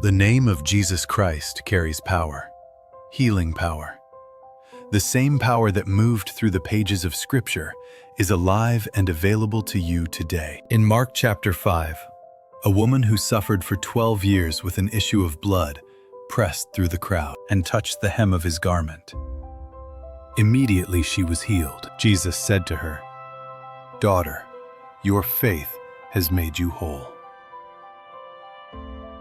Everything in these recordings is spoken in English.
The name of Jesus Christ carries power, healing power. The same power that moved through the pages of Scripture is alive and available to you today. In Mark chapter 5, a woman who suffered for 12 years with an issue of blood pressed through the crowd and touched the hem of his garment. Immediately she was healed. Jesus said to her, "Daughter, your faith has made you whole."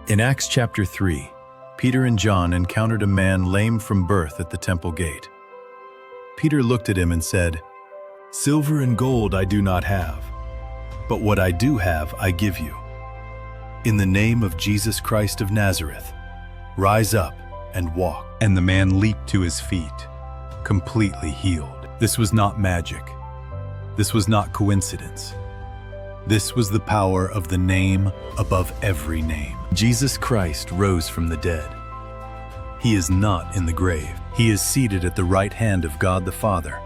In Acts chapter 3, Peter and John encountered a man lame from birth at the temple gate. Peter looked at him and said, "Silver and gold I do not have, but what I do have I give you. In the name of Jesus Christ of Nazareth, rise up and walk." And the man leaped to his feet, completely healed. This was not magic. This was not coincidence. This was the power of the name above every name. Jesus Christ rose from the dead. He is not in the grave. He is seated at the right hand of God the Father,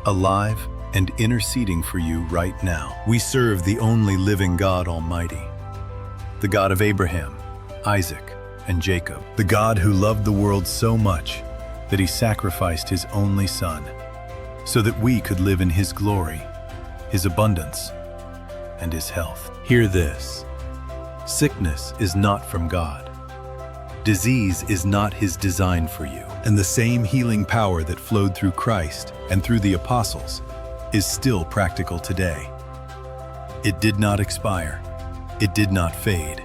alive and interceding for you right now. We serve the only living God Almighty, the God of Abraham, Isaac, and Jacob, the God who loved the world so much that he sacrificed his only Son, so that we could live in his glory, his abundance, and his health. Hear this: sickness is not from God. Disease is not his design for you. And the same healing power that flowed through Christ and through the apostles is still practical today. It did not expire. It did not fade.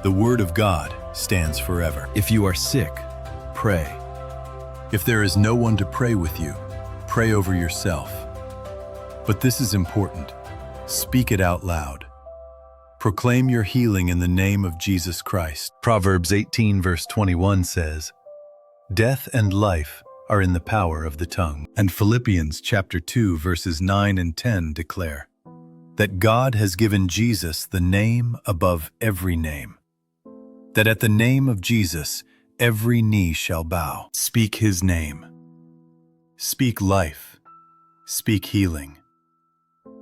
The Word of God stands forever. If you are sick, pray. If there is no one to pray with you, pray over yourself. But this is important. Speak it out loud. Proclaim your healing in the name of Jesus Christ. Proverbs 18 verse 21 says, "Death and life are in the power of the tongue." And Philippians chapter 2 verses 9 and 10 declare that God has given Jesus the name above every name, that at the name of Jesus every knee shall bow. Speak his name. Speak life. Speak healing.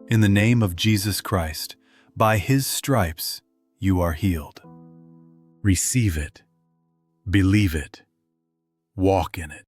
In the name of Jesus Christ, by his stripes you are healed. Receive it. Believe it. Walk in it.